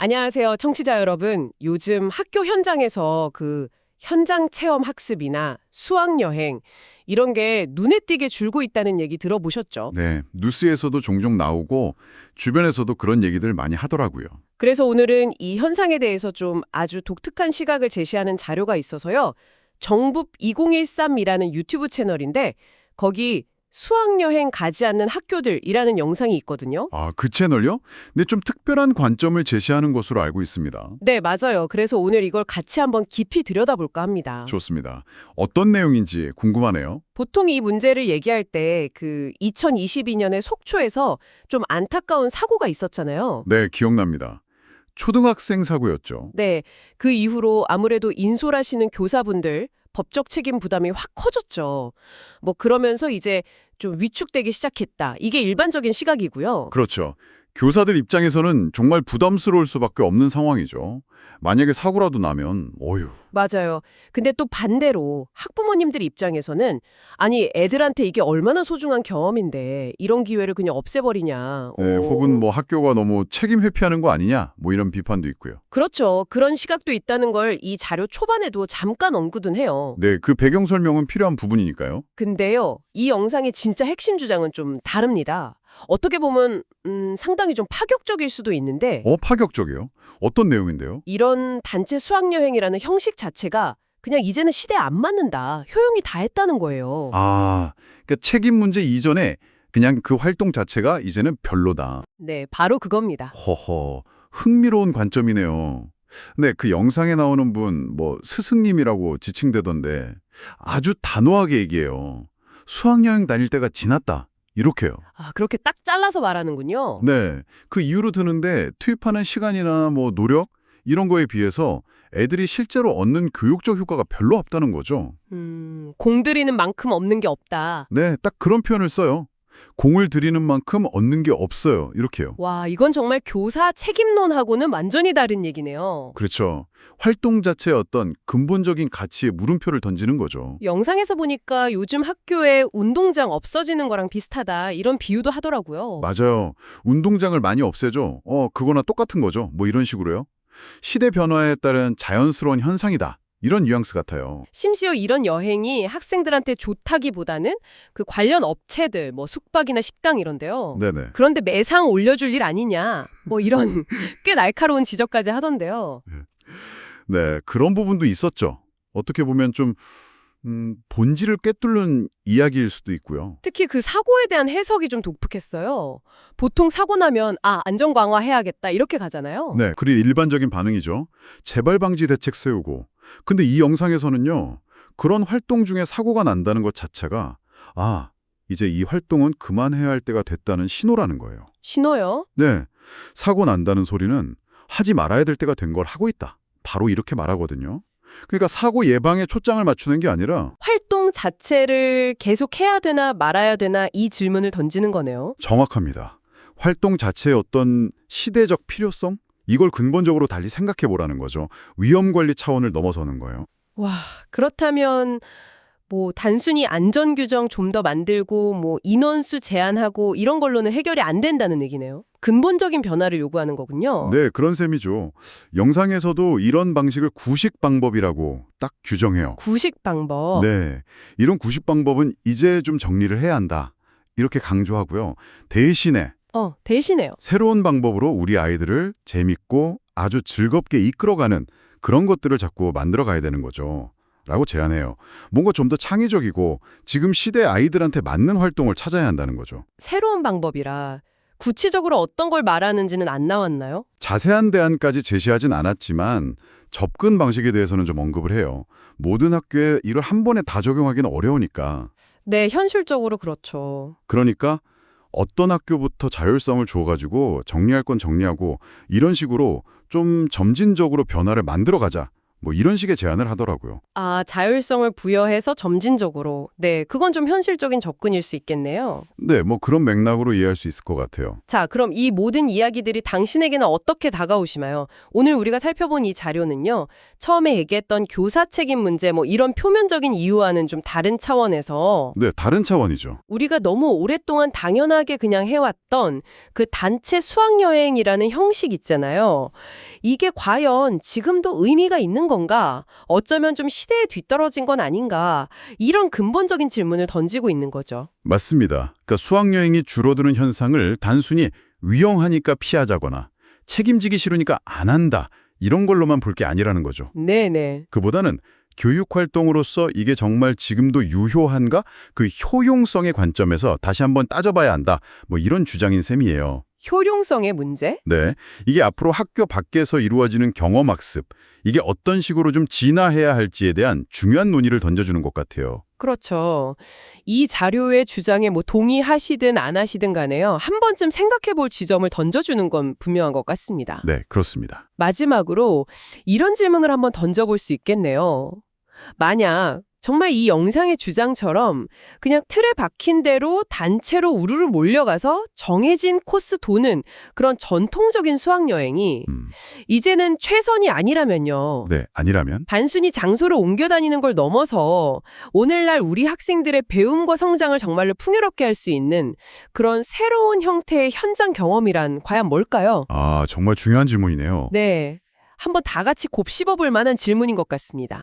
안녕하세요, 청취자 여러분. 요즘 학교 현장에서 그 현장 체험 학습이나 수학 여행 이런 게 눈에 띄게 줄고 있다는 얘기 들어보셨죠? 네, 뉴스에서도 종종 나오고 주변에서도 그런 얘기들 많이 하더라고요. 그래서 오늘은 이 현상에 대해서 좀 아주 독특한 시각을 제시하는 자료가 있어서요. 정북 2013이라는 유튜브 채널인데 거기 수학여행 가지 않는 학교들이라는 영상이 있거든요. 아, 그 채널요? 근데 좀 특별한 관점을 제시하는 것으로 알고 있습니다. 네, 맞아요. 그래서 오늘 이걸 같이 한번 깊이 들여다볼까 합니다. 좋습니다. 어떤 내용인지 궁금하네요. 보통 이 문제를 얘기할 때 그 2022년에 속초에서 좀 안타까운 사고가 있었잖아요. 네, 기억납니다. 초등학생 사고였죠. 네, 그 이후로 아무래도 인솔하시는 교사분들 법적 책임 부담이 확 커졌죠. 뭐 그러면서 이제 좀 위축되기 시작했다. 이게 일반적인 시각이고요. 그렇죠. 교사들 입장에서는 정말 부담스러울 수밖에 없는 상황이죠. 만약에 사고라도 나면 어휴. 맞아요. 근데 또 반대로 학부모님들 입장에서는 아니 애들한테 이게 얼마나 소중한 경험인데 이런 기회를 그냥 없애버리냐. 네, 혹은 뭐 학교가 너무 책임 회피하는 거 아니냐 뭐 이런 비판도 있고요. 그렇죠. 그런 시각도 있다는 걸 이 자료 초반에도 잠깐 언급은 해요. 네, 그 배경 설명은 필요한 부분이니까요. 근데요, 이 영상의 진짜 핵심 주장은 좀 다릅니다. 어떻게 보면 상당히 좀 파격적일 수도 있는데 파격적이요? 어떤 내용인데요? 이런 단체 수학여행이라는 형식 자체가 그냥 이제는 시대에 안 맞는다. 효용이 다했다는 거예요. 아, 그러니까 책임 문제 이전에 그냥 그 활동 자체가 이제는 별로다. 네, 바로 그겁니다. 허허, 흥미로운 관점이네요. 네, 그 영상에 나오는 분, 뭐 스승님이라고 지칭되던데 아주 단호하게 얘기해요. 수학여행 다닐 때가 지났다. 이렇게요. 아, 그렇게 딱 잘라서 말하는군요. 네, 그 이유로 드는데 투입하는 시간이나 뭐 노력 이런 거에 비해서 애들이 실제로 얻는 교육적 효과가 별로 없다는 거죠. 공들이는 만큼 없는 게 없다. 네, 딱 그런 표현을 써요. 공을 들이는 만큼 얻는 게 없어요. 이렇게요. 와, 이건 정말 교사 책임론하고는 완전히 다른 얘기네요. 그렇죠. 활동 자체의 어떤 근본적인 가치에 물음표를 던지는 거죠. 영상에서 보니까 요즘 학교에 운동장 없어지는 거랑 비슷하다 이런 비유도 하더라고요. 맞아요. 운동장을 많이 없애죠. 그거나 똑같은 거죠. 뭐 이런 식으로요. 시대 변화에 따른 자연스러운 현상이다. 이런 뉘앙스 같아요. 심지어 이런 여행이 학생들한테 좋다기보다는 그 관련 업체들, 뭐 숙박이나 식당 이런데요. 네네. 그런데 매상 올려줄 일 아니냐, 뭐 이런 꽤 날카로운 지적까지 하던데요. 네, 그런 부분도 있었죠. 어떻게 보면 좀 본질을 꿰뚫는 이야기일 수도 있고요. 특히 그 사고에 대한 해석이 좀 독특했어요. 보통 사고 나면 안전 강화해야겠다 이렇게 가잖아요. 네, 그리 일반적인 반응이죠. 재발 방지 대책 세우고. 근데 이 영상에서는요. 그런 활동 중에 사고가 난다는 것 자체가 이제 이 활동은 그만해야 할 때가 됐다는 신호라는 거예요. 신호요? 네, 사고 난다는 소리는 하지 말아야 될 때가 된 걸 하고 있다. 바로 이렇게 말하거든요. 그러니까 사고 예방에 초점을 맞추는 게 아니라 활동 자체를 계속 해야 되나 말아야 되나 이 질문을 던지는 거네요. 정확합니다. 활동 자체의 어떤 시대적 필요성? 이걸 근본적으로 달리 생각해 보라는 거죠. 위험관리 차원을 넘어서는 거예요. 와, 그렇다면 뭐 단순히 안전 규정 좀 더 만들고 뭐 인원수 제한하고 이런 걸로는 해결이 안 된다는 얘기네요. 근본적인 변화를 요구하는 거군요. 네, 그런 셈이죠. 영상에서도 이런 방식을 구식 방법이라고 딱 규정해요. 구식 방법. 네, 이런 구식 방법은 이제 좀 정리를 해야 한다. 이렇게 강조하고요. 대신에 대신에요. 새로운 방법으로 우리 아이들을 재밌고 아주 즐겁게 이끌어가는 그런 것들을 자꾸 만들어 가야 되는 거죠. 라고 제안해요. 뭔가 좀 더 창의적이고 지금 시대 아이들한테 맞는 활동을 찾아야 한다는 거죠. 새로운 방법이라 구체적으로 어떤 걸 말하는지는 안 나왔나요? 자세한 대안까지 제시하진 않았지만 접근 방식에 대해서는 좀 언급을 해요. 모든 학교에 이걸 한 번에 다 적용하기는 어려우니까. 네, 현실적으로 그렇죠. 그러니까 어떤 학교부터 자율성을 줘가지고 정리할 건 정리하고 이런 식으로 좀 점진적으로 변화를 만들어 가자. 뭐 이런 식의 제안을 하더라고요. 아, 자율성을 부여해서 점진적으로. 네, 그건 좀 현실적인 접근일 수 있겠네요. 네, 뭐 그런 맥락으로 이해할 수 있을 것 같아요. 자, 그럼 이 모든 이야기들이 당신에게는 어떻게 다가오시나요? 오늘 우리가 살펴본 이 자료는요, 처음에 얘기했던 교사 책임 문제 뭐 이런 표면적인 이유와는 좀 다른 차원에서 네, 다른 차원이죠. 우리가 너무 오랫동안 당연하게 그냥 해왔던 그 단체 수학여행이라는 형식 있잖아요. 이게 과연 지금도 의미가 있는 건가? 어쩌면 좀 시대에 뒤떨어진 건 아닌가? 이런 근본적인 질문을 던지고 있는 거죠. 맞습니다. 그러니까 수학여행이 줄어드는 현상을 단순히 위험하니까 피하자거나 책임지기 싫으니까 안 한다. 이런 걸로만 볼 게 아니라는 거죠. 네네. 그보다는 교육 활동으로서 이게 정말 지금도 유효한가? 그 효용성의 관점에서 다시 한번 따져봐야 한다. 뭐 이런 주장인 셈이에요. 효용성의 문제? 네, 이게 앞으로 학교 밖에서 이루어지는 경험학습, 이게 어떤 식으로 좀 진화해야 할지에 대한 중요한 논의를 던져주는 것 같아요. 그렇죠. 이 자료의 주장에 뭐 동의하시든 안 하시든 간에요. 한 번쯤 생각해 볼 지점을 던져주는 건 분명한 것 같습니다. 네, 그렇습니다. 마지막으로 이런 질문을 한번 던져볼 수 있겠네요. 만약 정말 이 영상의 주장처럼 그냥 틀에 박힌 대로 단체로 우르르 몰려가서 정해진 코스 도는 그런 전통적인 수학여행이 이제는 최선이 아니라면요. 네, 아니라면? 단순히 장소를 옮겨 다니는 걸 넘어서 오늘날 우리 학생들의 배움과 성장을 정말로 풍요롭게 할 수 있는 그런 새로운 형태의 현장 경험이란 과연 뭘까요? 아, 정말 중요한 질문이네요. 네. 한번 다 같이 곱씹어 볼 만한 질문인 것 같습니다.